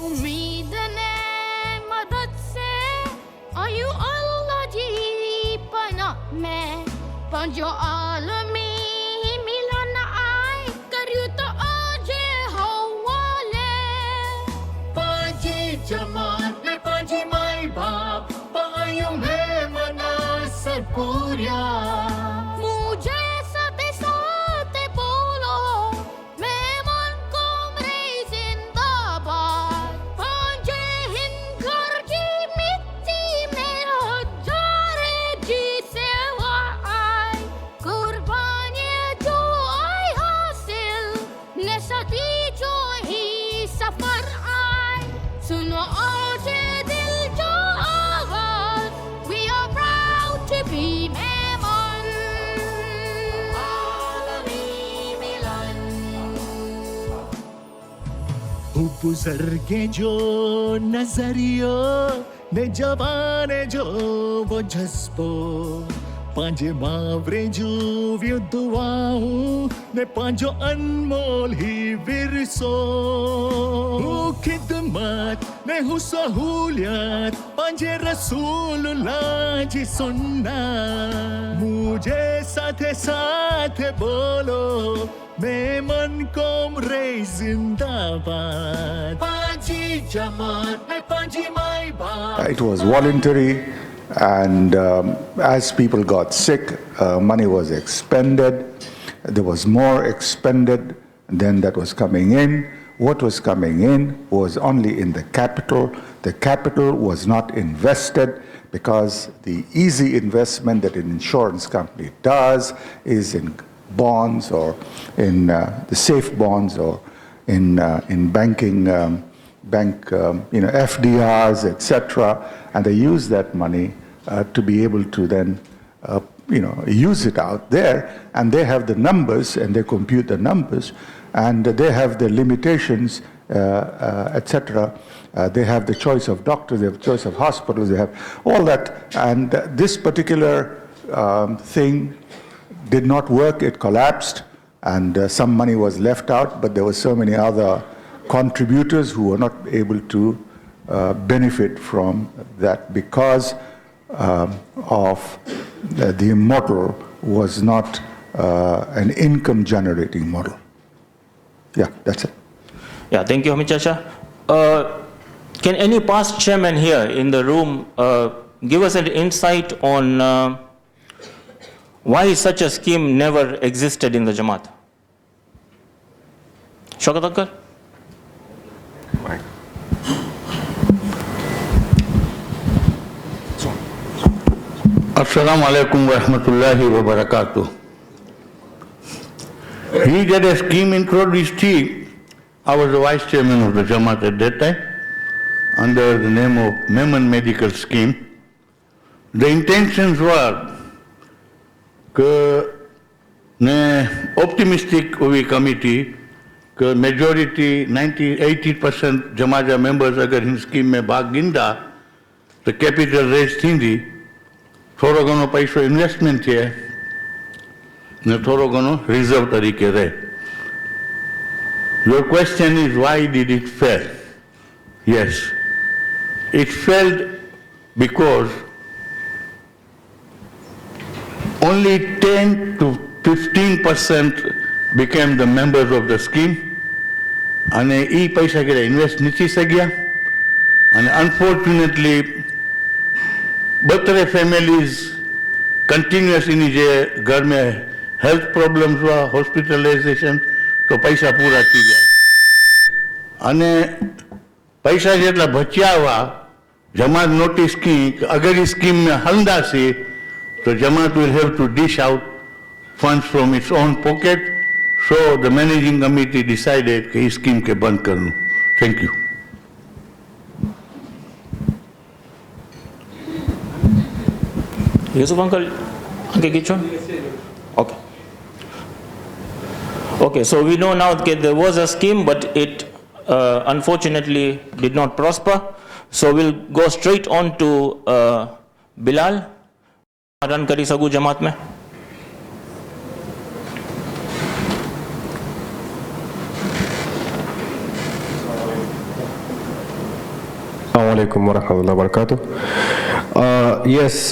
उम्मीद ने मदद से आयु अल्लाह जी पना में पंजो आलमी मिलन आए करियो तो आजे हवाले पाजी जमात में पाजी माई बाप पायो में मना सरपूरिया मुझे साथे साथे बोलो मैं मन को मेरी जिंदाबाद पांजे हिंद घर की मिट्टी में हजारे जी से आए कुर्बानी जो आई हासिल नशती जो ही सफर आए सुनो आज दिल जो आवाज we are proud to be Memon आलमी मिलन बुजुर्गे जो नजरियो ने जवाने जो वो जज्बो पांजे मावरे जो व्यू दुआऊं ने पांजो अनमोल ही विरसो खिदमत ने हु सहूलियत पांजे रसूलुल्लाह जी सुन्ना मुझे साथे साथे बोलो मैं मन को रे जिंदाबाद पांजी जमात में पांजी माई बाप. It was voluntary, and as people got sick, money was expended. There was more expended than that was coming in. What was coming in was only in the capital. The capital was not invested, because the easy investment that an insurance company does is in bonds, or in the safe bonds, or in banking, FDRs, etc. And they use that money to be able to then, use it out there. And they have the numbers, and they compute the numbers, and they have the limitations, etc. They have the choice of doctors, they have the choice of hospitals, they have all that. And this particular thing did not work, it collapsed, and some money was left out, but there were so many other contributors who were not able to benefit from that, because of the model was not an income generating model. Yeah, that's it. Yeah, thank you, Hamid Chacha. Can any past chairman here in the room give us an insight on why such a scheme never existed in the Jamaat? Shaukat Akhtar? Assalamu alaikum wa rahmatullahi wa barakatuh. He got a scheme introduced. I was the vice chairman of the Jamaat at that time, under the name of Memon Medical Scheme. The intentions were optimistic committee, majority 90-80% Jamaat members agar in scheme mein bhag ginda, the capital raise thindi, थोड़ो घणो पैसो investment थिए ने थोड़ो घणो reserve तरीके रहे. Your question is, why did it fail? Yes, it failed because only 10 to 15% became the members of the scheme, and e paisa ke invest nathi sagia, and unfortunately बतरे families continuous in जे घर में health problems हुआ, hospitalization, तो पैसा पूरा थी गया. अने पैसा जेटला बचा हुआ, जमात नोटिस की कि अगर इस स्कीम में हलदा से तो जमात will have to dish out funds from its own pocket. So the managing committee decided कि इस स्कीम के बंद कर लूं. Thank you. Yusuf uncle, okay. Okay, so we know now that there was a scheme, but it unfortunately did not prosper. So we'll go straight on to Bilal. Run kari sagu Jamaat mein. Assalamu alaikum wa rahmatullahi wa barakatuh. Yes,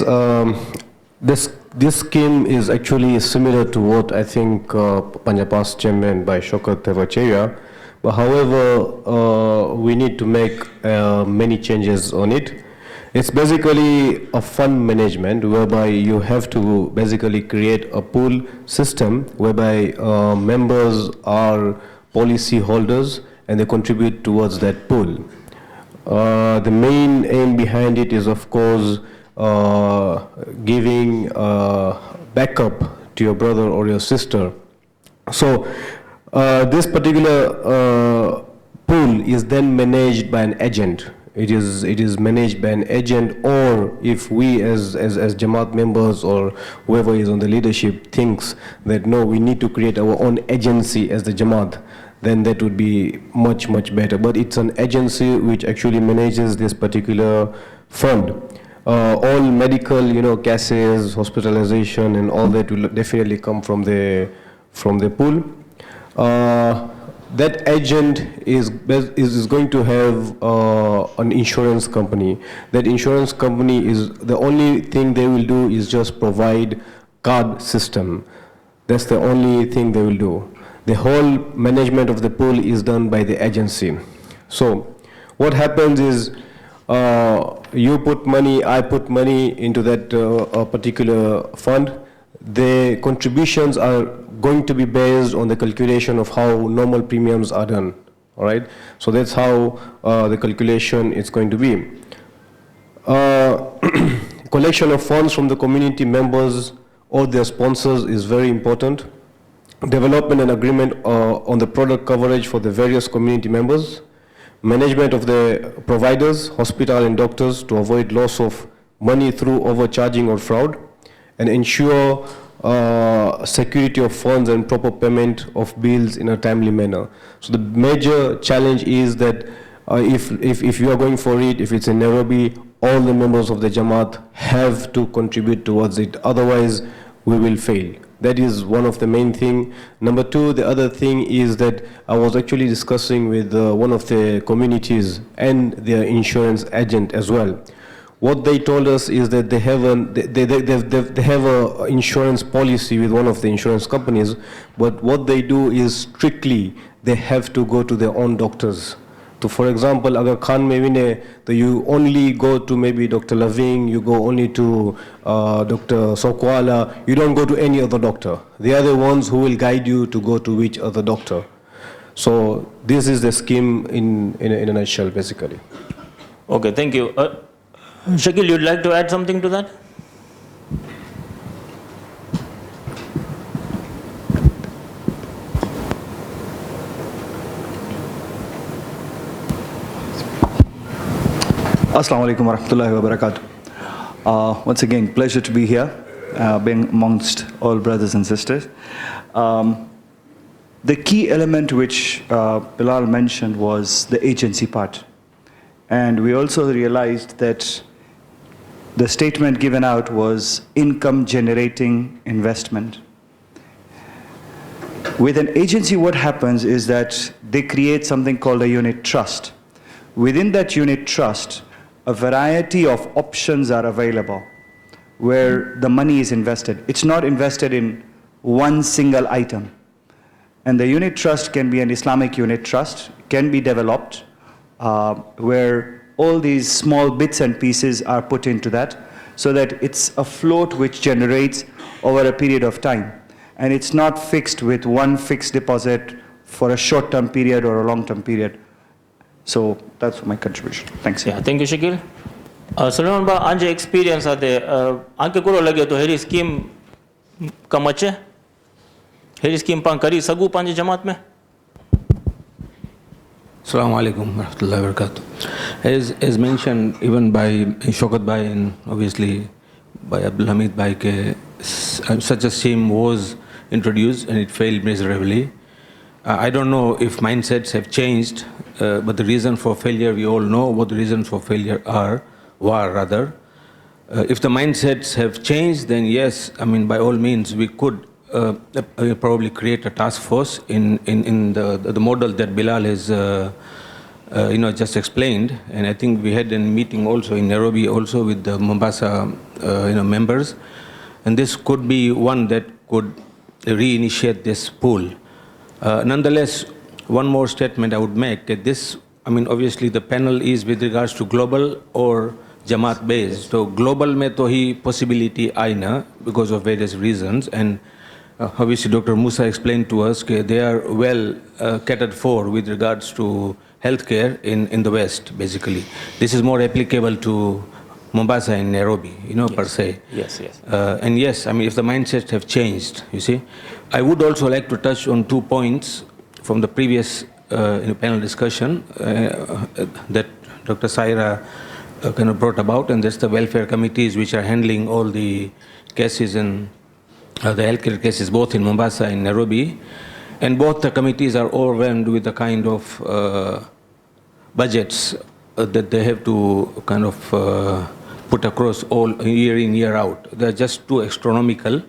this scheme is actually similar to what I think Panjapas chairman by Shokat Tevacheya, but however, we need to make many changes on it. It's basically a fund management whereby you have to basically create a pool system whereby members are policy holders and they contribute towards that pool. The main aim behind it is, of course, giving backup to your brother or your sister. So this particular pool is then managed by an agent. It is managed by an agent, or if we as Jamaat members or whoever is on the leadership thinks that no, we need to create our own agency as the Jamaat, then that would be much, much better. But it's an agency which actually manages this particular fund. All medical, cases, hospitalization, and all that will definitely come from the pool. That agent is going to have an insurance company. That insurance company is the only thing they will do is just provide card system. That's the only thing they will do. The whole management of the pool is done by the agency. So what happens is you put money, I put money into that particular fund. The contributions are going to be based on the calculation of how normal premiums are done. All right. So that's how the calculation is going to be. Collection of funds from the community members or their sponsors is very important. Development and agreement on the product coverage for the various community members. Management of the providers, hospital and doctors to avoid loss of money through overcharging or fraud. And ensure security of funds and proper payment of bills in a timely manner. So the major challenge is that if you are going for it, if it's in Nairobi, all the members of the Jamaat have to contribute towards it. Otherwise, we will fail. That is one of the main thing. Number two, the other thing is that I was actually discussing with one of the communities and their insurance agent as well. What they told us is that they have a insurance policy with one of the insurance companies, but what they do is strictly they have to go to their own doctors. So for example, agar Khan mein vine, so you only go to maybe Dr. Laving, you go only to Dr. Sokwala, you don't go to any other doctor. They are the ones who will guide you to go to which other doctor. So this is the scheme in a nutshell, basically. Okay, thank you. Shakil, you'd like to add something to that? Assalamu alaikum wa rahmatullahi wa barakatuh. Once again, pleasure to be here, being amongst all brothers and sisters. The key element which Bilal mentioned was the agency part. And we also realized that the statement given out was income generating investment. With an agency, what happens is that they create something called a unit trust. Within that unit trust, a variety of options are available where the money is invested. It's not invested in one single item. And the unit trust can be an Islamic unit trust, can be developed where all these small bits and pieces are put into that so that it's a float which generates over a period of time. And it's not fixed with one fixed deposit for a short-term period or a long-term period. So that's my contribution. Thanks. Yeah, thank you, Shakil. Sulaiman ba, anje experience ate, anke kuro lage to heri scheme kamache? Heri scheme pan kari sagu panje jamaat mein? Assalamu alaikum wa rahmatullahi wa barakatuh. As mentioned even by Shokat Bhai and obviously by Abdul Hamid Bhai, such a scheme was introduced and it failed miserably. I don't know if mindsets have changed, but the reason for failure, we all know what the reasons for failure were. If the mindsets have changed, then yes, I mean, by all means, we could probably create a task force in the model that Bilal has just explained. And I think we had a meeting also in Nairobi also with the Mombasa, members. And this could be one that could reinitiate this pool. Nonetheless, one more statement I would make that this, obviously the panel is with regards to global or Jamaat based. So global mein to hi possibility aina because of various reasons, and obviously Dr. Musa explained to us that they are well catered for with regards to healthcare in the West, basically. This is more applicable to Mombasa and Nairobi, Yes. per se. Yes, yes. And yes, if the mindsets have changed, you see. I would also like to touch on 2 points from the previous panel discussion that Dr. Saira kind of brought about, and that's the welfare committees which are handling all the cases and the healthcare cases both in Mombasa and Nairobi. And both the committees are overwhelmed with the kind of budgets that they have to kind of put across all year in, year out. They're just too astronomical.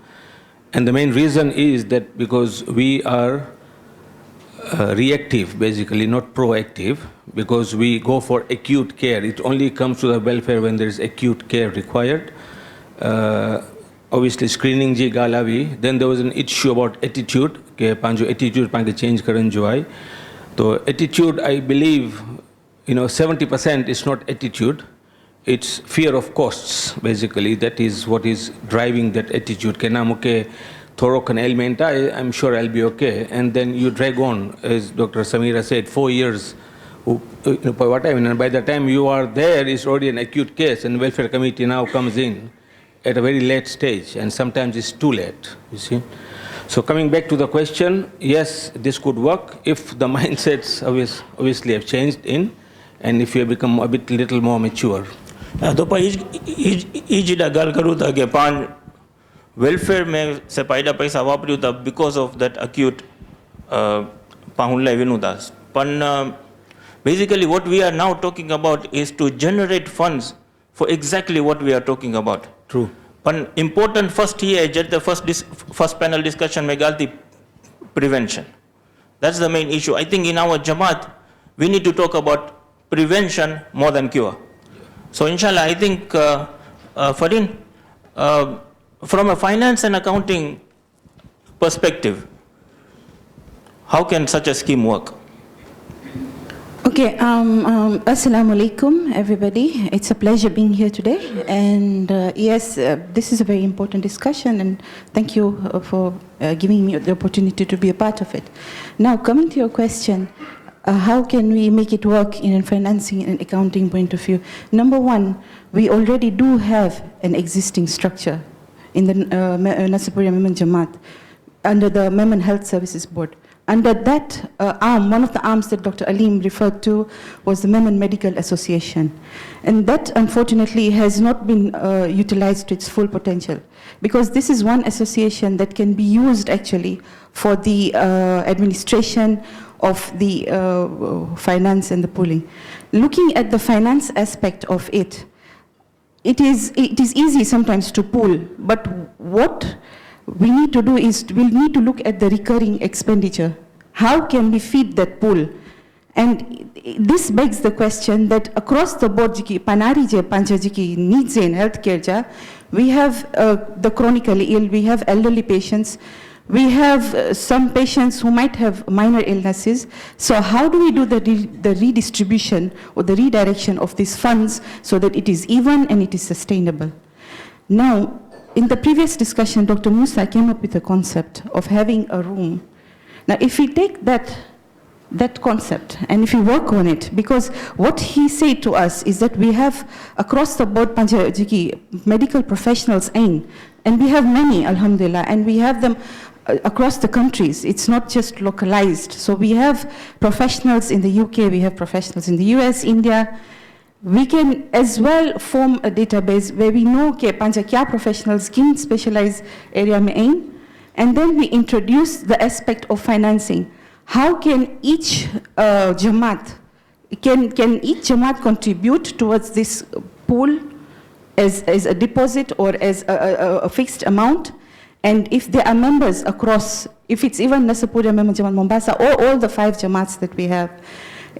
And the main reason is that because we are reactive, basically, not proactive, because we go for acute care. It only comes to the welfare when there is acute care required. Obviously, screening ji galavi. Then there was an issue about attitude. Ke panjo attitude pange change karan jo hai. So attitude, I believe, 70% is not attitude. It's fear of costs, basically. That is what is driving that attitude. Ke na muke thoro kan ailment, I'm sure I'll be okay. And then you drag on, as Dr. Samira said, 4 years. And by the time you are there, it's already an acute case, and welfare committee now comes in at a very late stage, and sometimes it's too late, you see. So coming back to the question, yes, this could work if the mindsets obviously have changed and if you have become a little more mature. तो पर is गल करूँ था कि पान welfare में से पैदा पैसा वापरियो था बिकॉज ऑफ दैट अक्यूट पाहुन लाइ विनू था पण basically what we are now talking about is to generate funds for exactly what we are talking about. True. But important first here, just the first panel discussion में गाल थी prevention. That's the main issue. I think in our Jamaat we need to talk about prevention more than cure. So inshallah, I think Farin, from a finance and accounting perspective, how can such a scheme work? Okay, Assalamu alaikum, everybody. It's a pleasure being here today. And yes, this is a very important discussion, and thank you for giving me the opportunity to be a part of it. Now, coming to your question, how can we make it work in a financing and accounting point of view? Number one, we already do have an existing structure in the Nasipuri Memon Jamaat under the Memon Health Services Board. Under that arm, one of the arms that Dr. Alim referred to was the Memon Medical Association. And that, unfortunately, has not been utilized to its full potential, because this is one association that can be used, actually, for the administration of the finance and the pooling. Looking at the finance aspect of it, it is easy sometimes to pool, but what we need to do is we need to look at the recurring expenditure. How can we feed that pool? And this begs the question that across the board, panari je panchajiki needs in healthcare, we have the chronically ill, we have elderly patients, we have some patients who might have minor illnesses. So how do we do the redistribution or the redirection of these funds so that it is even and it is sustainable? Now, in the previous discussion, Dr. Musa came up with the concept of having a room. Now, if we take that concept and if we work on it, because what he said to us is that we have across the board Panjajiki medical professionals and we have many, alhamdulillah, and we have them across the countries. It's not just localized. So we have professionals in the UK, we have professionals in the US, India. We can as well form a database where we know ke panja kya professionals kin specialized area mein ain, and then we introduce the aspect of financing. How can each Jamaat contribute towards this pool as a deposit or as a fixed amount? And if there are members across, if it's even Nasipuri, Memon Jamaat, Mombasa, or all the 5 Jamaats that we have,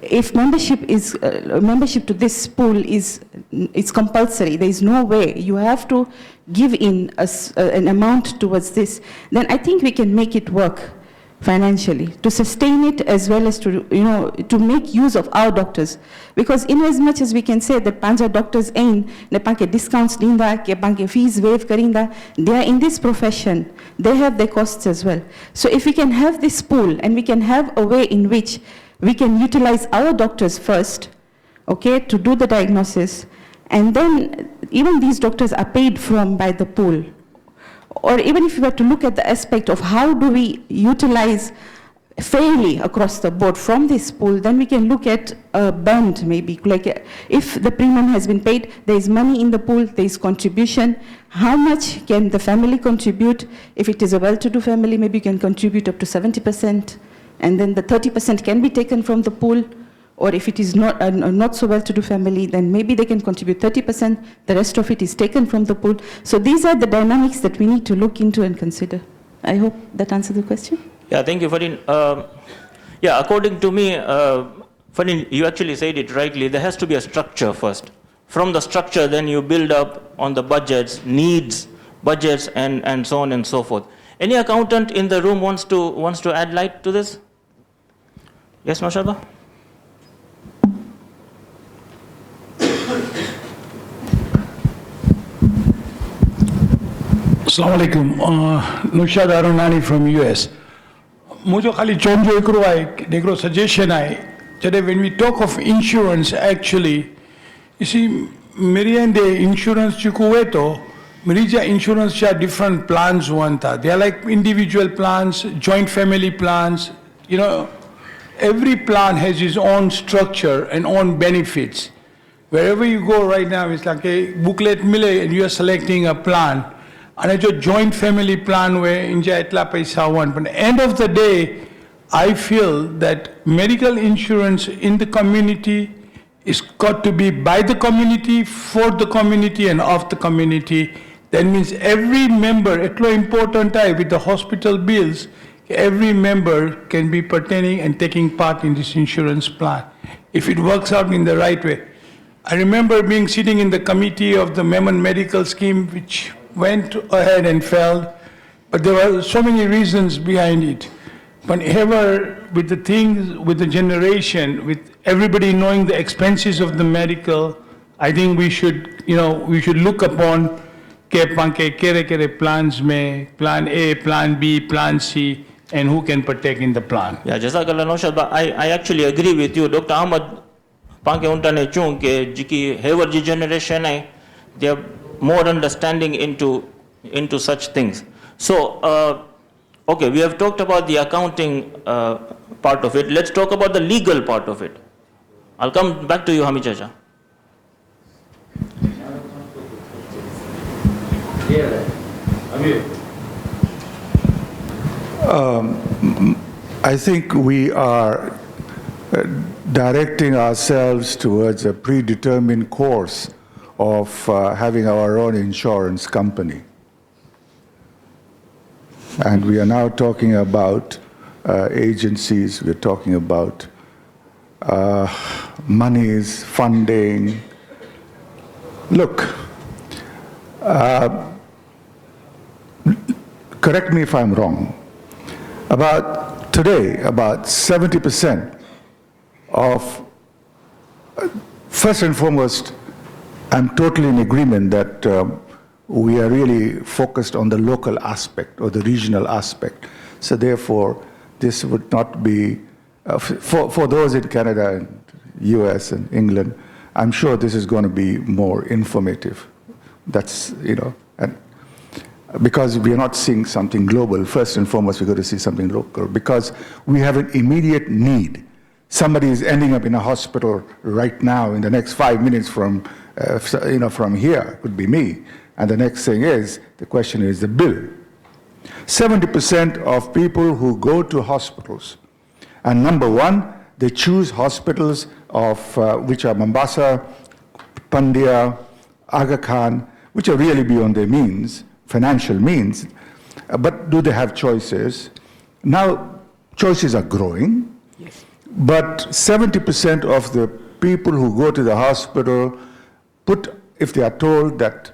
if membership to this pool is compulsory, there is no way, you have to give in an amount towards this, then I think we can make it work financially, to sustain it as well as to, to make use of our doctors. Because in as much as we can say that panja doctors ain, ne panke discounts dinda, ke panke fees waive karinda, they are in this profession, they have their costs as well. So if we can have this pool and we can have a way in which we can utilize our doctors first, okay, to do the diagnosis, and then even these doctors are paid from by the pool. Or even if we were to look at the aspect of how do we utilize fairly across the board from this pool, then we can look at a band maybe, like if the premium has been paid, there is money in the pool, there is contribution, how much can the family contribute? If it is a well-to-do family, maybe you can contribute up to 70%, and then the 30% can be taken from the pool. Or if it is not a not so well-to-do family, then maybe they can contribute 30%, the rest of it is taken from the pool. So these are the dynamics that we need to look into and consider. I hope that answered the question. Yeah, thank you, Fadin. Yeah, according to me, Fadin, you actually said it rightly, there has to be a structure first. From the structure, then you build up on the budgets, needs, budgets, and so on and so forth. Any accountant in the room wants to add light to this? Yes, mashallah? Assalamu alaikum. Nushad Arunani from US. Mujo khali chonjo ekro hai, dekro suggestion hai. Today when we talk of insurance, actually, you see, Miriam de insurance chukuweto, Mirija insurance cha different plans wanta. They are like individual plans, joint family plans. Every plan has its own structure and own benefits. Wherever you go right now, it's like a booklet mile and you are selecting a plan. And it's a joint family plan where inja etla paisa one. But at the end of the day, I feel that medical insurance in the community is got to be by the community, for the community, and of the community. That means every member, etlo important with the hospital bills, every member can be pertaining and taking part in this insurance plan, if it works out in the right way. I remember sitting in the committee of the Memon medical scheme, which went ahead and failed, but there were so many reasons behind it. But ever with the things, with the generation, with everybody knowing the expenses of the medical, I think we should look upon kere plans mein, plan A, plan B, plan C, and who can partake in the plan. Yeah, Jazakallah Naushad, but I actually agree with you. Dr. Ahmad Panke untane chung ke jiki Hayward generation hai, they have more understanding into such things. So, okay, we have talked about the accounting part of it. Let's talk about the legal part of it. I'll come back to you, Hamid Chacha. I think we are directing ourselves towards a predetermined course of having our own insurance company. And we are now talking about agencies, we're talking about monies, funding. Look, correct me if I'm wrong, today, about 70% of, first and foremost, I'm totally in agreement that we are really focused on the local aspect or the regional aspect. So therefore, this would not be, for those in Canada and US and England, I'm sure this is going to be more informative. That's, and because we are not seeing something global, first and foremost, we're going to see something local because we have an immediate need. Somebody is ending up in a hospital right now in the next 5 minutes from here, could be me. And the next thing is, the question is the bill. 70% of people who go to hospitals, and number one, they choose hospitals of which are Mombasa, Pandya, Aga Khan, which are really beyond their means, financial means, but do they have choices? Now, choices are growing. Yes. But 70% of the people who go to the hospital if they are told that,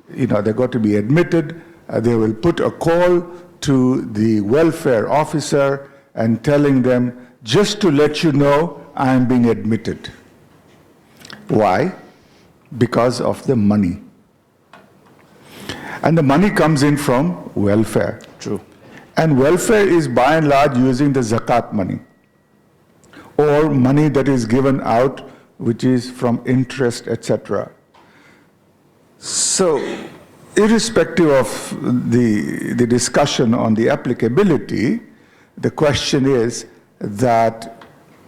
they got to be admitted, they will put a call to the welfare officer and telling them, just to let you know, I am being admitted. Why? Because of the money. And the money comes in from welfare. True. And welfare is by and large using the zakat money, or money that is given out, which is from interest, etc. So, irrespective of the discussion on the applicability, the question is that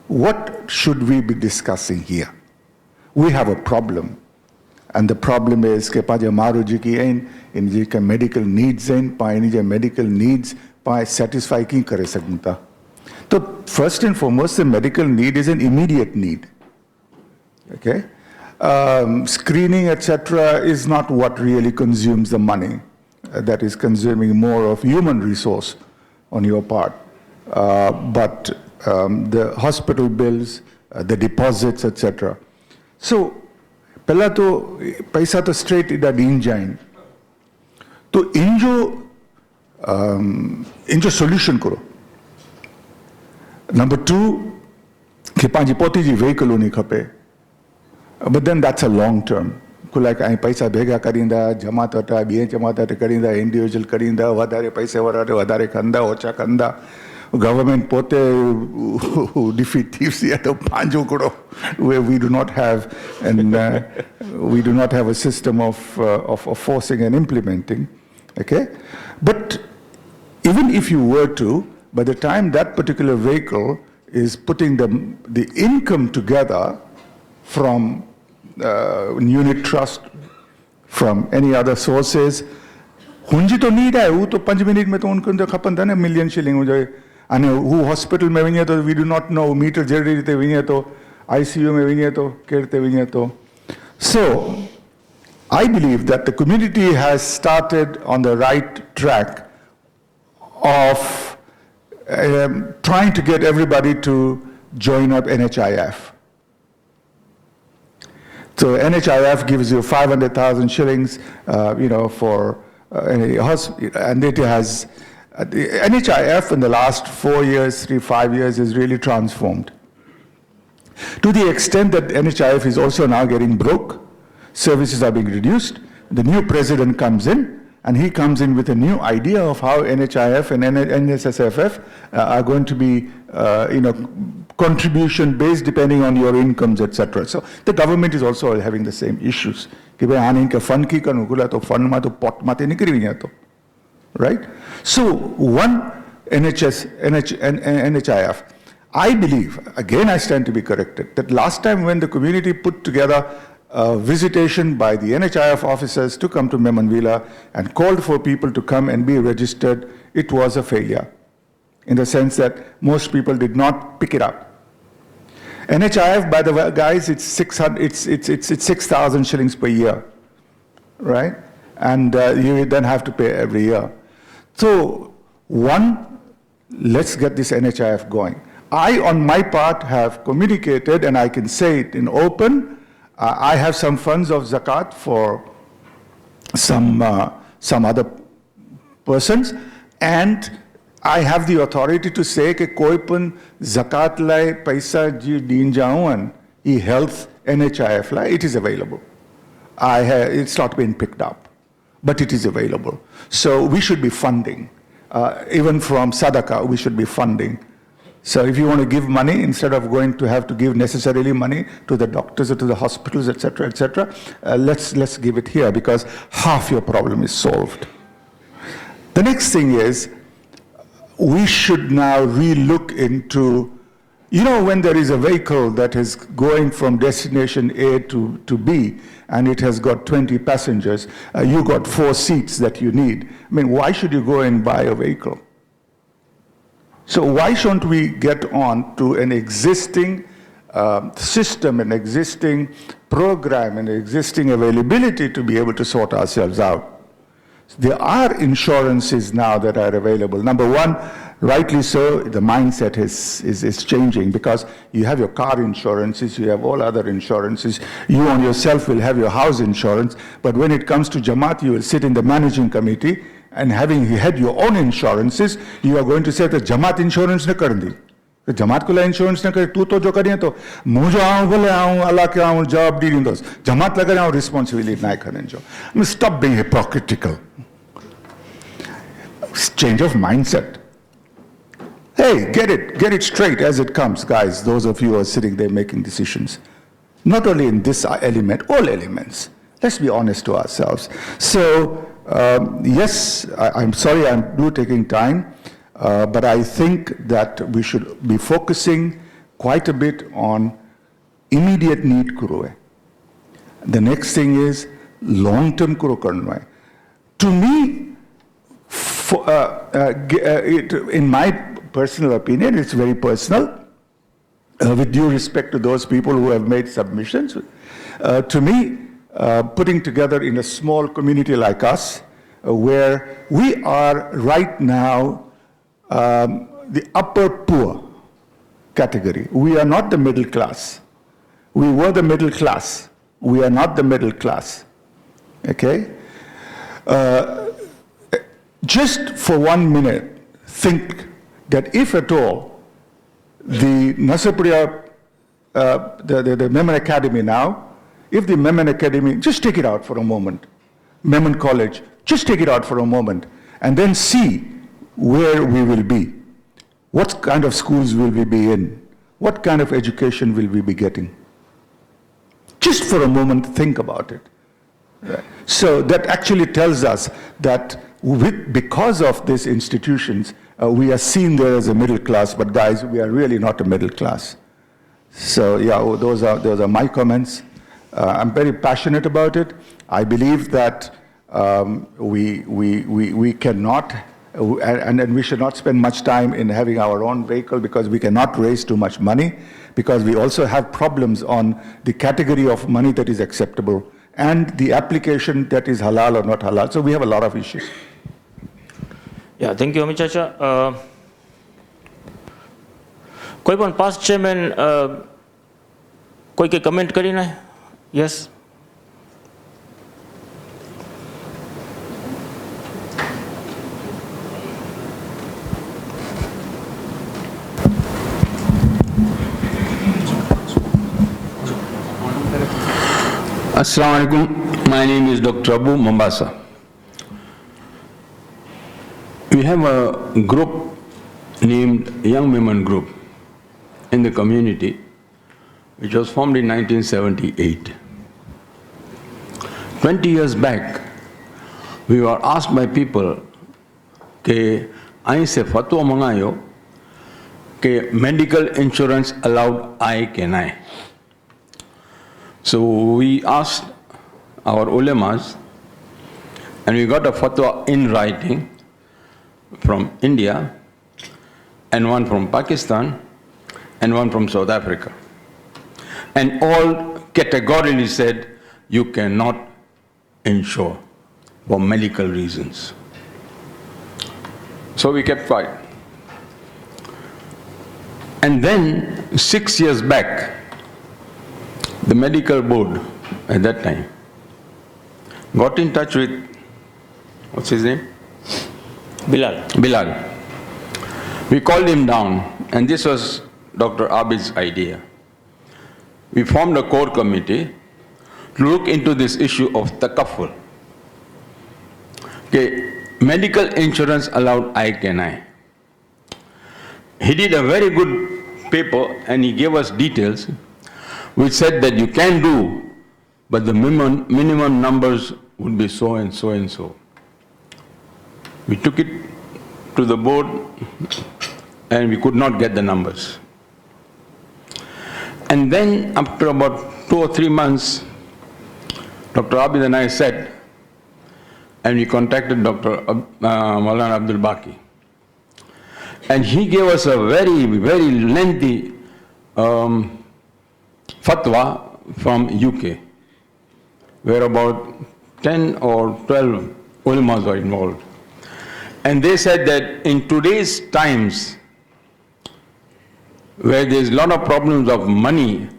what should we be discussing here? We have a problem. And the problem is that in medical needs, medical needs satisfy ki kare sakta. So first and foremost, the medical need is an immediate need. Okay? Screening, etc., is not what really consumes the money. That is consuming more of human resource on your part. But the hospital bills, the deposits, etc. So, पहला तो पैसा तो straight इधर dean जाएं, तो इनजो solution करो. Number 2, कि पांची पोती जी vehicle होनी खपे. But then that's a long term. को like आई पैसा भेगा करिंदा, जमा तोटा, बिये जमा तोटा करिंदा, individual करिंदा, वधारे पैसे वधारे खंदा, ओचा खंदा. Government pote who defeat thieves yet panjo koro, where we do not have we do not have a system of forcing and implementing. Okay, but even if you were to, by the time that particular vehicle is putting the income together from unit trust, from any other sources, hunji to need hai, to 5 minute mein to unko khapan tha na million shilling ho jaye. And who hospital mein vinye to we do not know, meter jari rite vinye to, ICU mein vinye to, kerte vinye to. So, I believe that the community has started on the right track of trying to get everybody to join up NHIF. So NHIF gives you 500,000 shillings, for and it has. The NHIF in the last 4 years, 5 years is really transformed. To the extent that NHIF is also now getting broke, services are being reduced. The new president comes in, and he comes in with a new idea of how NHIF and NSSFF are going to be, contribution based depending on your incomes, etc. So the government is also having the same issues. Right? So, one NHIF. I believe, again I stand to be corrected, that last time when the community put together a visitation by the NHIF officers to come to Memanvila and called for people to come and be registered, it was a failure. In the sense that most people did not pick it up. NHIF, by the way, guys, it's 6,000 shillings per year, right? And you then have to pay every year. So, one, let's get this NHIF going. I, on my part, have communicated, and I can say it in open, I have some funds of zakat for some other persons, and I have the authority to say that koi pan zakat lai paisa ji deen jaun, health NHIF lai, it is available. It's not been picked up, but it is available. So we should be funding. Even from Sadaqah, we should be funding. So if you want to give money, instead of going to have to give necessarily money to the doctors or to the hospitals, etc., etc., let's give it here, because half your problem is solved. The next thing is, we should now re-look into, when there is a vehicle that is going from destination A to B, and it has got 20 passengers, you got 4 seats that you need. I mean, why should you go and buy a vehicle? So why shouldn't we get on to an existing system, an existing program, an existing availability to be able to sort ourselves out? There are insurances now that are available. Number one, rightly so, the mindset is changing, because you have your car insurances, you have all other insurances, you on yourself will have your house insurance, but when it comes to Jamaat, you will sit in the managing committee, and having had your own insurances, you are going to say that Jamaat insurance ne karndi. The Jamaat ko la insurance ne kare, tu to jo kariye to, mujo aun bole aun, Allah ke aun, jawab di dindos. Jamaat la kare aun, responsibility na karen jo. I mean, stop being hypocritical. Change of mindset. Hey, get it straight as it comes, guys, those of you who are sitting there making decisions. Not only in this element, all elements. Let's be honest to ourselves. So, yes, I'm sorry I'm taking time, but I think that we should be focusing quite a bit on immediate need kuruwe. The next thing is long-term kuro karna hai. To me, in my personal opinion, it's very personal, with due respect to those people who have made submissions. To me, putting together in a small community like us, where we are right now the upper poor category. We are not the middle class. We were the middle class. We are not the middle class. Okay? Just for 1 minute, think that if at all the Nasapriya, the Memon Academy now, if the Memon Academy, just take it out for a moment, Memon College, just take it out for a moment, and then see where we will be. What kind of schools will we be in? What kind of education will we be getting? Just for a moment, think about it. Right. So that actually tells us that because of these institutions, we are seen there as a middle class, but guys, we are really not a middle class. So yeah, those are my comments. I'm very passionate about it. I believe that we cannot, and we should not spend much time in having our own vehicle, because we cannot raise too much money, because we also have problems on the category of money that is acceptable and the application that is halal or not halal. So we have a lot of issues. Yeah, thank you, Amit Chacha. કોઈ પણ past chairman કોઈ કે comment કરીને? Yes. Assalamu alaikum. My name is Dr. Abu Mombasa. We have a group named Young Women Group in the community, which was formed in 1978. 20 years back, we were asked by people कि आई से फतवा मंगायो कि medical insurance allowed I can I. So we asked our ulemas, and we got a fatwa in writing from India, and one from Pakistan, and one from South Africa. And all categorically said, you cannot insure for medical reasons. So we kept quiet. And then 6 years back, the medical board at that time got in touch with, what's his name? Bilal. We called him down, and this was Dr. Abid's idea. We formed a core committee to look into this issue of takaful. Okay, medical insurance allowed I can I. He did a very good paper, and he gave us details which said that you can do, but the minimum numbers would be so and so and so. We took it to the board, and we could not get the numbers. And then after about 2 or 3 months, Dr. Abid and I sat, and we contacted Dr. Maulana Abdul Baki. And he gave us a very, very lengthy fatwa from UK, where about 10 or 12 ulamas were involved. And they said that in today's times, where there's a lot of problems of money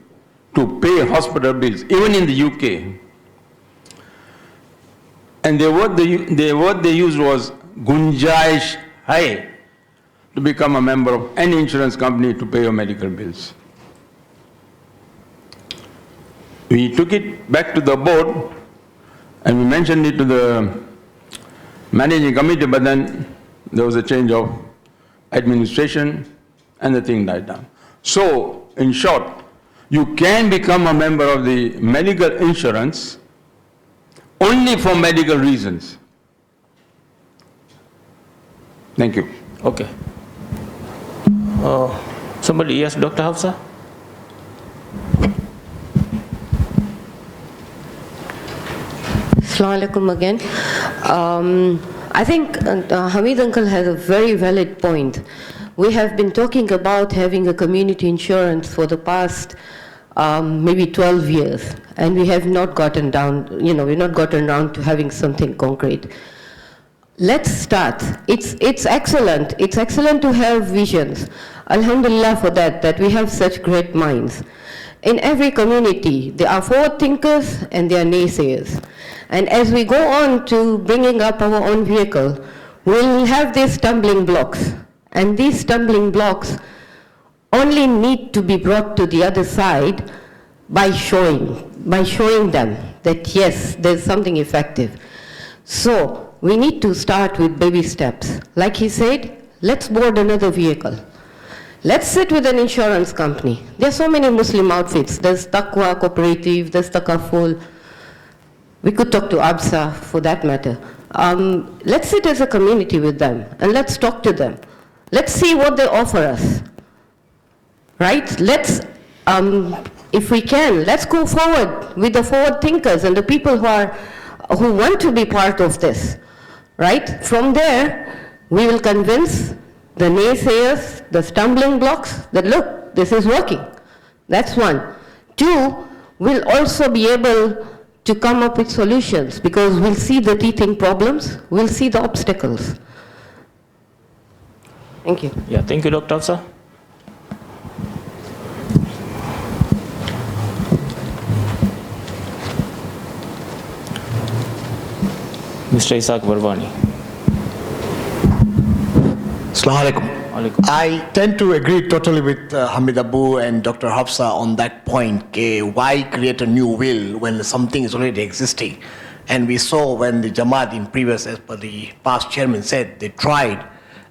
to pay hospital bills, even in the UK, and the word they used was gunjaish hai, to become a member of any insurance company to pay your medical bills. We took it back to the board and we mentioned it to the managing committee, but then there was a change of administration and the thing died down. So, in short, you can become a member of the medical insurance only for medical reasons. Thank you. Okay. Somebody, yes, Dr. Hafsa? Assalamu alaikum again. I think Hamid uncle has a very valid point. We have been talking about having a community insurance for the past maybe 12 years, and we have not gotten down, we've not gotten around to having something concrete. Let's start. It's excellent. It's excellent to have visions. Alhamdulillah for that we have such great minds. In every community, there are forward thinkers and there are naysayers. And as we go on to bringing up our own vehicle, we'll have these stumbling blocks. And these stumbling blocks only need to be brought to the other side by showing them that yes, there's something effective. So we need to start with baby steps. Like he said, let's board another vehicle. Let's sit with an insurance company. There are so many Muslim outfits. There's Taqwa Cooperative, there's Takaful. We could talk to ABSA for that matter. Let's sit as a community with them and let's talk to them. Let's see what they offer us. Right? Let's, if we can, let's go forward with the forward thinkers and the people who want to be part of this. Right? From there, we will convince the naysayers, the stumbling blocks, that look, this is working. That's one. Two, we'll also be able to come up with solutions because we'll see the teething problems, we'll see the obstacles. Thank you. Yeah, thank you, Dr. Hafsa. Mr. Isaac Barwani. Assalamu alaikum. I tend to agree totally with Hamid Abu and Dr. Hafsa on that point. Why create a new will when something is already existing? And we saw when the Jamaat in previous, as per the past chairman said, they tried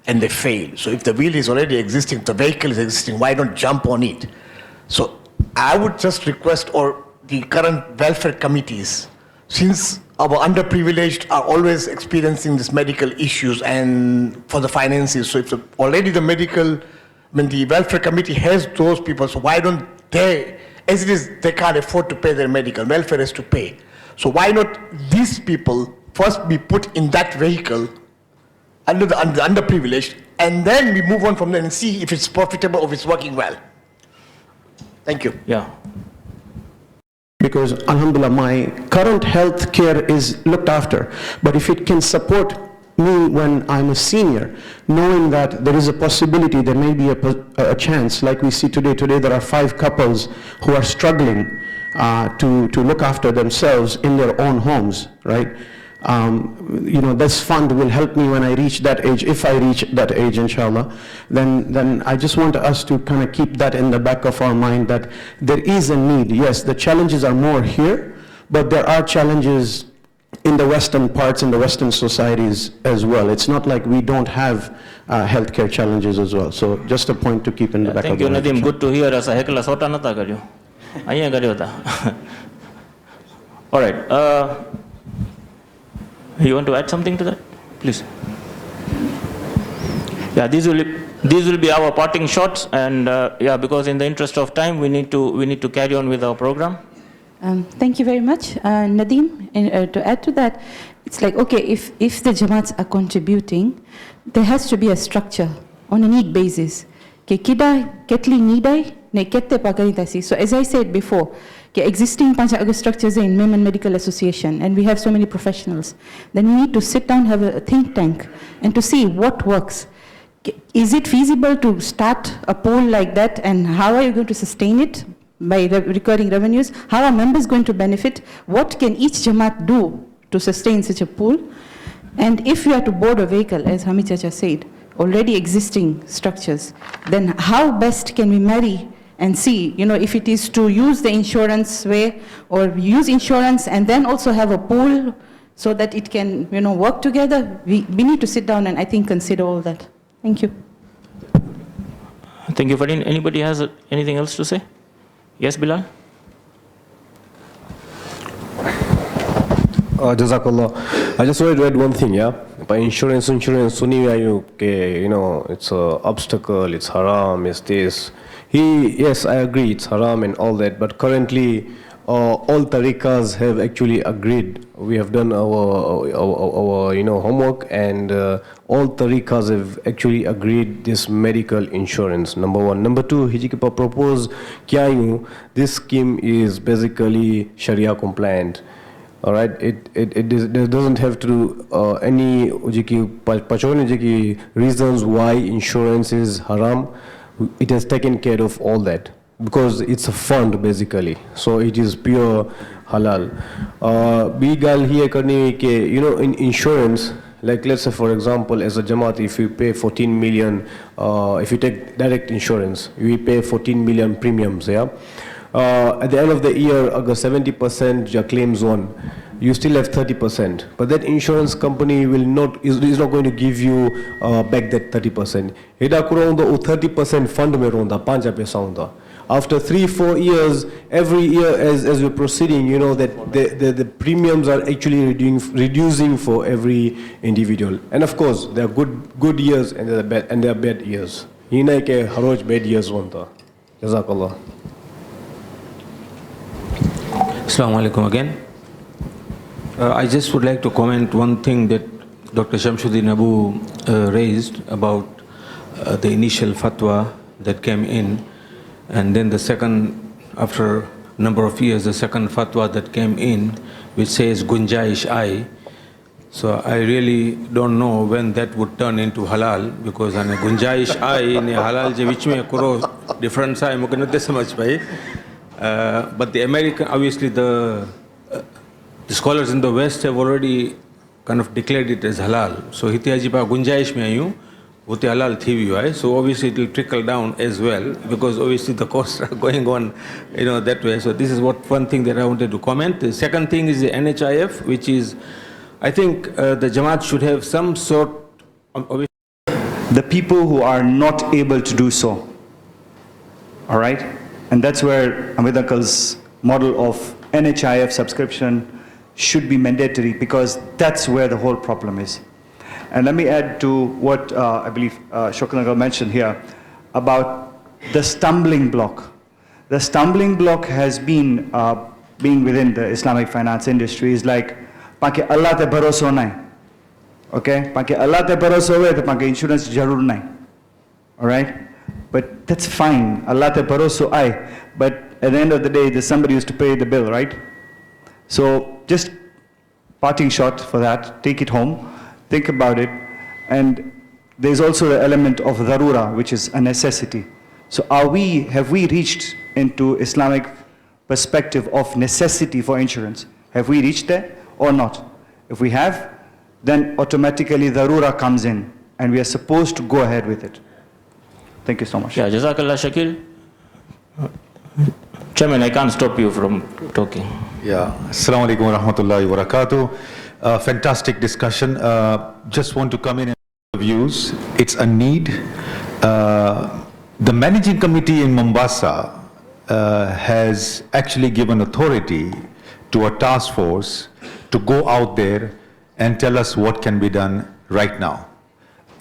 and they failed. So if the will is already existing, the vehicle is existing, why not jump on it? So I would just request, or the current welfare committees, since our underprivileged are always experiencing these medical issues and for the finances. So if already the medical, when the welfare committee has those people, so why don't they, as it is, they can't afford to pay their medical, welfare has to pay. So why not these people first be put in that vehicle under the underprivileged, and then we move on from there and see if it's profitable or if it's working well. Thank you. Yeah. Because alhamdulillah, my current health care is looked after. But if it can support me when I'm a senior, knowing that there is a possibility, there may be a chance, like we see today there are 5 couples who are struggling to look after themselves in their own homes, right? This fund will help me when I reach that age, if I reach that age, inshallah. Then I just want us to kind of keep that in the back of our mind, that there is a need. Yes, the challenges are more here, but there are challenges in the Western parts, in the Western societies as well. It's not like we don't have healthcare challenges as well. So just a point to keep in the back of the mind. Thank you, Nadeem. Good to hear. Asa hekla sota nata karyo. Aya karyo ta. All right. You want to add something to that? Please. Yeah, these will be our parting shots, and because in the interest of time, we need to carry on with our program. Thank you very much, Nadeem. And to add to that, it's like, okay, if the Jamaats are contributing, there has to be a structure on a need basis. Ke kida ketli nidai ne kette pagaritasi. So as I said before, existing Panchayat structures in Women Medical Association, and we have so many professionals, then we need to sit down, have a think tank, and to see what works. Is it feasible to start a pool like that, and how are you going to sustain it by recurring revenues? How are members going to benefit? What can each Jamaat do to sustain such a pool? And if you are to board a vehicle, as Hamid Chacha said, already existing structures, then how best can we marry and see, if it is to use the insurance way or use insurance and then also have a pool so that it can, work together. We need to sit down and I think consider all that. Thank you. Thank you, Fadin. Anybody has anything else to say? Yes, Bilal? Jazakallah. I just wanted to add one thing, yeah? By insurance, suni it's an obstacle, it's haram, it's this. Yes, I agree, it's haram and all that, but currently all tariqas have actually agreed. We have done our homework, and all tariqas have actually agreed this medical insurance, number one. Number two, Hijikipa proposed this scheme is basically Sharia compliant. All right, it doesn't have to do any reasons why insurance is haram. It has taken care of all that because it's a fund basically, so it is pure halal. Bigal here karni ke, in insurance, like let's say for example, as a Jamaat, if you pay 14 million, if you take direct insurance, we pay 14 million premiums, yeah. At the end of the year, 70% your claims on, you still have 30%. But that insurance company is not going to give you back that 30%. Ida kuronda 30% fund me ronda 5 paisa honda. After 3-4 years, every year as we're proceeding, that the premiums are actually reducing for every individual. And of course, there are good years and there are bad years. Hina ke haroj bad years honda. Jazakallah. Assalamu alaikum again. I just would like to comment one thing that Dr. Shamsuddin Abu raised about the initial fatwa that came in, and then the second, after a number of years, the second fatwa that came in, which says Gunjaish I. So I really don't know when that would turn into halal, because Gunjaish I ne halal je vich mein kuro difference hai mukhe natte samajh pai. But the American, obviously the scholars in the West have already kind of declared it as halal. So hiti aji pa gunjaish mein aayu, wote halal thi viyo hai. So obviously it will trickle down as well, because obviously the costs are going on, that way. So this is one thing that I wanted to comment. The second thing is the NHIF, which is, I think the Jamaat should have some sort of... The people who are not able to do so, all right? And that's where Hamid Uncle's model of NHIF subscription should be mandatory, because that's where the whole problem is. And let me add to what I believe Shokran Uncle mentioned here about the stumbling block. The stumbling block has been being within the Islamic finance industry is like, "Pake Allah te bharoso nahi." Okay? "Pake Allah te bharoso hai, to pake insurance jarur nahi." All right? But that's fine. Allah te bharoso ai. But at the end of the day, there's somebody who's to pay the bill, right? So just parting shot for that. Take it home. Think about it. And there's also the element of dharura, which is a necessity. So have we reached into Islamic perspective of necessity for insurance? Have we reached there or not? If we have, then automatically dharura comes in, and we are supposed to go ahead with it. Thank you so much. Yeah, Jazakallah Shakil. Chairman, I can't stop you from talking. Yeah, Assalamu alaikum wa rahmatullahi wa barakatuh. Fantastic discussion. Just want to come in and views. It's a need. The managing committee in Mombasa has actually given authority to a task force to go out there and tell us what can be done right now.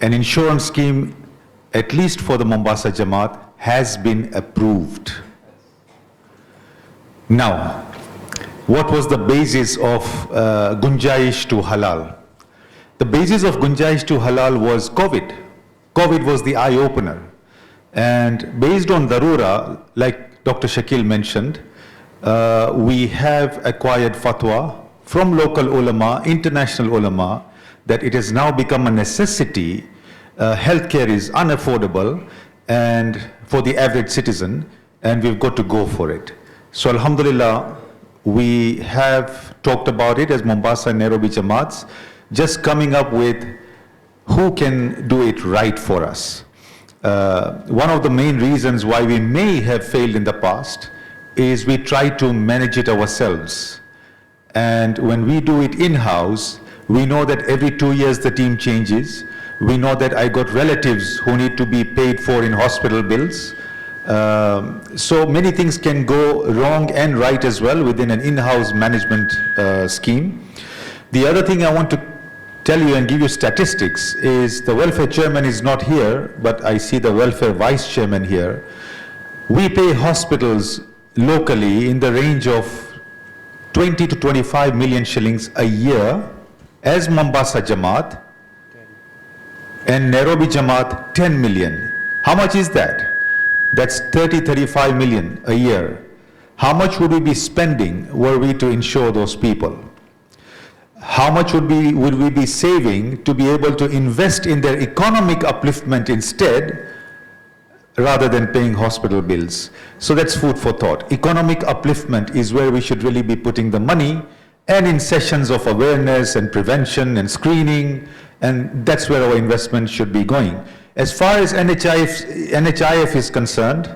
An insurance scheme, at least for the Mombasa Jamaat, has been approved. Now, what was the basis of Gunjaish to Halal? The basis of Gunjaish to Halal was COVID. COVID was the eye-opener. And based on Darura, like Dr. Shakil mentioned, we have acquired fatwa from local ulama, international ulama, that it has now become a necessity. Healthcare is unaffordable and for the average citizen, and we've got to go for it. So Alhamdulillah, we have talked about it as Mombasa and Nairobi Jamaats, just coming up with who can do it right for us. One of the main reasons why we may have failed in the past is we try to manage it ourselves. And when we do it in-house, we know that every 2 years the team changes. We know that I got relatives who need to be paid for in hospital bills. So many things can go wrong and right as well within an in-house management scheme. The other thing I want to tell you and give you statistics is the welfare chairman is not here, but I see the welfare vice chairman here. We pay hospitals locally in the range of 20 to 25 million shillings a year as Mombasa Jamaat, and Nairobi Jamaat 10 million. How much is that? That's 30-35 million a year. How much would we be spending were we to insure those people? How much would we be saving to be able to invest in their economic upliftment instead, rather than paying hospital bills? So that's food for thought. Economic upliftment is where we should really be putting the money, and in sessions of awareness and prevention and screening, and that's where our investment should be going. As far as NHIF is concerned,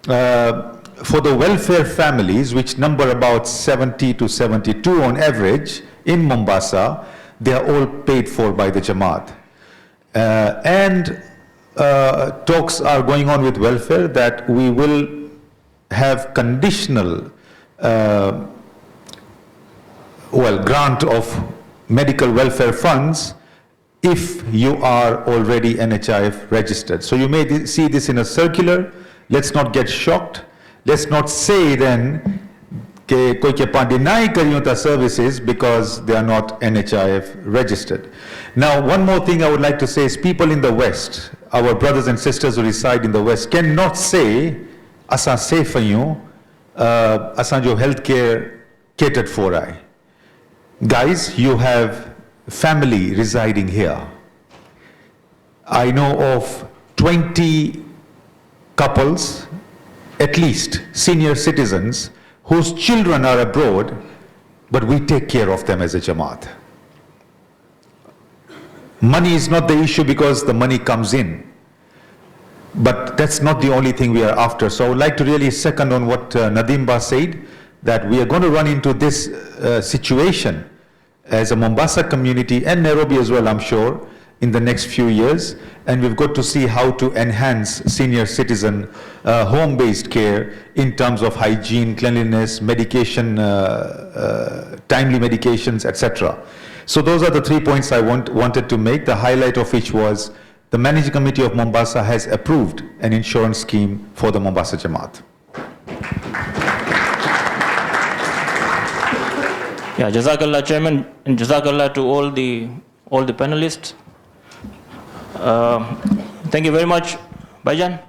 for the welfare families, which number about 70 to 72 on average in Mombasa, they are all paid for by the Jamaat. Talks are going on with welfare that we will have conditional grant of medical welfare funds if you are already NHIF registered. So you may see this in a circular. Let's not get shocked. Let's not say then that koi ke pa deny kariyun ta services because they are not NHIF registered. Now, one more thing I would like to say is people in the West, our brothers and sisters who reside in the West, cannot say asan safe ayu, asan jo healthcare catered for ai. Guys, you have family residing here. I know of 20 couples, at least senior citizens, whose children are abroad, but we take care of them as a Jamaat. Money is not the issue because the money comes in. But that's not the only thing we are after. So I would like to really second on what Nadimba said, that we are going to run into this situation as a Mombasa community and Nairobi as well, I'm sure, in the next few years. And we've got to see how to enhance senior citizen home-based care in terms of hygiene, cleanliness, medication, timely medications, etc. So those are the 3 points I wanted to make, the highlight of which was the Managing Committee of Mombasa has approved an insurance scheme for the Mombasa Jamaat. Yeah, Jazakallah, Chairman, and Jazakallah to all the panelists. Thank you very much, Baijan.